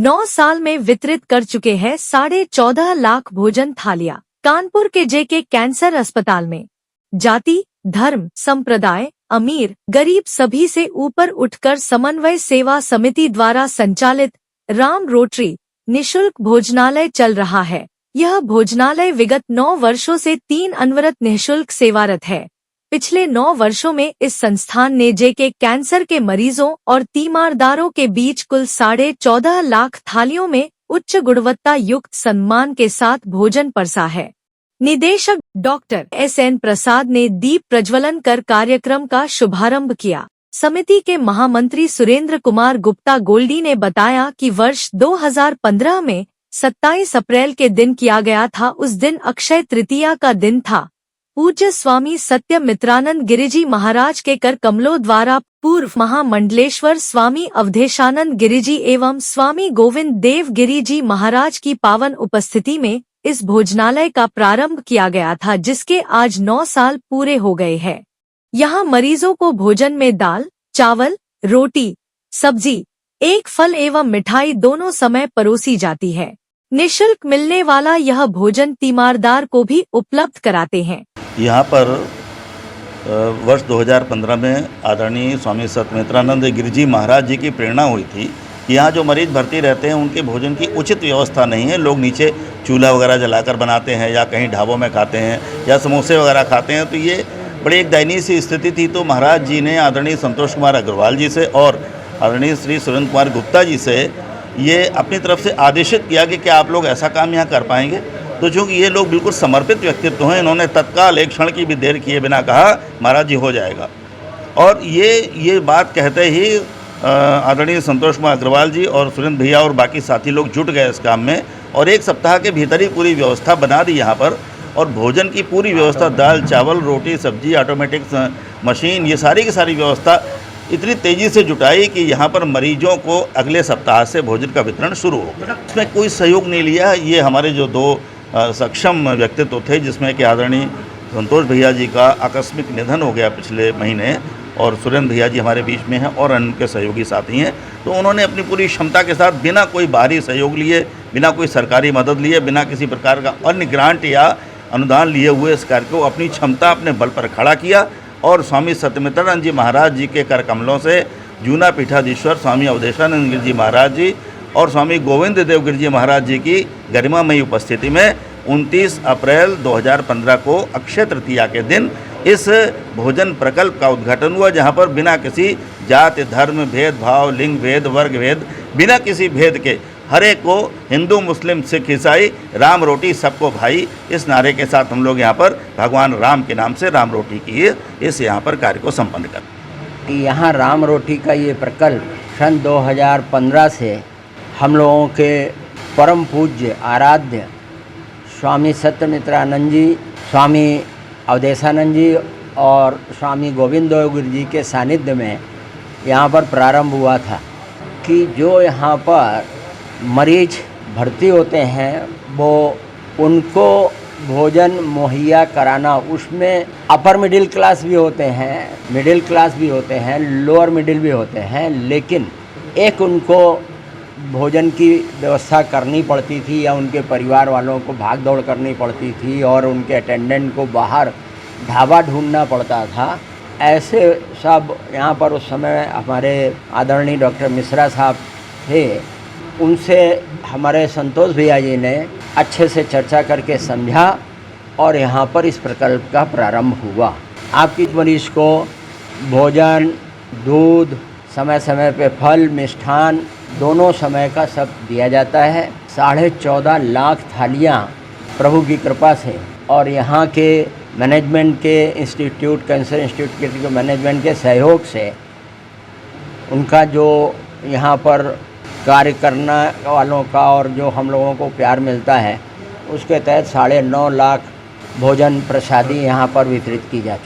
9 साल में वितरित कर चुके हैं 14.5 लाख भोजन थालियां। कानपुर के जेके कैंसर अस्पताल में जाति, धर्म, संप्रदाय, अमीर, गरीब सभी से ऊपर उठकर समन्वय सेवा समिति द्वारा संचालित राम रोटरी निशुल्क भोजनालय चल रहा है। यह भोजनालय विगत 9 वर्षों से 3 अनवरत निःशुल्क सेवारत है। पिछले 9 वर्षों में इस संस्थान ने जेके कैंसर के मरीजों और तीमारदारों के बीच कुल 14.5 लाख थालियों में उच्च गुणवत्ता युक्त सम्मान के साथ भोजन परसा है। निदेशक डॉक्टर SN प्रसाद ने दीप प्रज्वलन कर कार्यक्रम का शुभारंभ किया। समिति के महामंत्री सुरेंद्र कुमार गुप्ता गोल्डी ने बताया कि वर्ष 2015 में 27 अप्रैल के दिन किया गया था। उस दिन अक्षय तृतीया का दिन था। पूज्य स्वामी सत्यमित्रानंद गिरिजी महाराज के कर कमलों द्वारा पूर्व महामंडलेश्वर स्वामी अवधेशानंद गिरिजी एवं स्वामी गोविंद देव गिरिजी महाराज की पावन उपस्थिति में इस भोजनालय का प्रारंभ किया गया था, जिसके आज 9 साल पूरे हो गए हैं। यहाँ मरीजों को भोजन में दाल, चावल, रोटी, सब्जी, एक फल एवं मिठाई दोनों समय परोसी जाती है। निःशुल्क मिलने वाला यह भोजन तीमारदार को भी उपलब्ध कराते हैं। यहाँ पर वर्ष 2015 में आदरणीय स्वामी सत्यमित्रानंद गिरिजी महाराज जी की प्रेरणा हुई थी कि यहाँ जो मरीज भर्ती रहते हैं उनके भोजन की उचित व्यवस्था नहीं है। लोग नीचे चूल्हा वगैरह जलाकर बनाते हैं या कहीं ढाबों में खाते हैं या समोसे वगैरह खाते हैं, तो ये बड़ी एक दयनीय सी स्थिति थी। तो महाराज जी ने आदरणीय संतोष कुमार अग्रवाल जी से और आदरणीय श्री सुरेंद्र कुमार गुप्ता जी से ये अपनी तरफ से आदेशित किया कि क्या आप लोग ऐसा काम यहाँ कर पाएंगे। तो चूँकि ये लोग बिल्कुल समर्पित व्यक्तित्व हैं, इन्होंने तत्काल एक क्षण की भी देर किए बिना कहा महाराज जी हो जाएगा। और ये बात कहते ही आदरणीय संतोष कुमार अग्रवाल जी और सुरेंद्र भैया और बाकी साथी लोग जुट गए इस काम में और एक सप्ताह के भीतर ही पूरी व्यवस्था बना दी यहाँ पर। और भोजन की पूरी व्यवस्था, दाल, चावल, रोटी, सब्जी, ऑटोमेटिक मशीन, ये सारी की सारी व्यवस्था इतनी तेज़ी से जुटाई कि यहाँ पर मरीजों को अगले सप्ताह से भोजन का वितरण शुरू हो गया। इसमें कोई सहयोग नहीं लिया। ये हमारे जो 2 सक्षम व्यक्तित्व थे, जिसमें कि आदरणीय संतोष भैया जी का आकस्मिक निधन हो गया पिछले महीने और सुरेंद्र भैया जी हमारे बीच में हैं और उनके सहयोगी साथी हैं, तो उन्होंने अपनी पूरी क्षमता के साथ बिना कोई बाहरी सहयोग लिए, बिना कोई सरकारी मदद लिए, बिना किसी प्रकार का अन्य ग्रांट या अनुदान लिए हुए इस कार्य को अपनी क्षमता अपने बल पर खड़ा किया। और स्वामी सत्यमित्रानंद जी महाराज जी के कर कमलों से जूना पीठाधीश्वर स्वामी अवधेशानंद गिरिजी महाराज जी और स्वामी गोविंद देव गिरिजी महाराज जी की गरिमामयी उपस्थिति में 29 अप्रैल 2015 को अक्षय तृतीया के दिन इस भोजन प्रकल्प का उद्घाटन हुआ, जहां पर बिना किसी जाति, धर्म, भेदभाव, लिंग भेद, वर्ग भेद, बिना किसी भेद के हर एक को, हिंदू, मुस्लिम, सिख, ईसाई, राम रोटी सबको भाई, इस नारे के साथ हम लोग यहाँ पर भगवान राम के नाम से राम रोटी की इस यहाँ पर कार्य को संपन्न कर। यहाँ राम रोटी का ये प्रकल्प सन 2015 से हम लोगों के परम पूज्य आराध्य स्वामी सत्यमित्रानंद जी, स्वामी अवधेशानंद जी और स्वामी गोविंद देव गिरि जी के सानिध्य में यहाँ पर प्रारंभ हुआ था कि जो यहाँ पर मरीज भर्ती होते हैं वो उनको भोजन मुहैया कराना, उसमें अपर मिडिल क्लास भी होते हैं, मिडिल क्लास भी होते हैं, लोअर मिडिल भी होते हैं, लेकिन एक उनको भोजन की व्यवस्था करनी पड़ती थी या उनके परिवार वालों को भाग दौड़ करनी पड़ती थी और उनके अटेंडेंट को बाहर ढाबा ढूंढना पड़ता था। ऐसे सब यहाँ पर उस समय हमारे आदरणीय डॉक्टर मिश्रा साहब थे, उनसे हमारे संतोष भैया जी ने अच्छे से चर्चा करके समझा और यहाँ पर इस प्रकल्प का प्रारंभ हुआ। आपकी मरीज को भोजन, दूध, समय समय पे फल, मिष्ठान दोनों समय का सब दिया जाता है। 14.5 लाख थालियाँ प्रभु की कृपा से और यहाँ के मैनेजमेंट के इंस्टीट्यूट, कैंसर इंस्टीट्यूट के मैनेजमेंट के सहयोग से उनका जो यहाँ पर कार्य करने वालों का और जो हम लोगों को प्यार मिलता है, उसके तहत 9.5 लाख भोजन प्रसादी यहाँ पर वितरित की जाती है।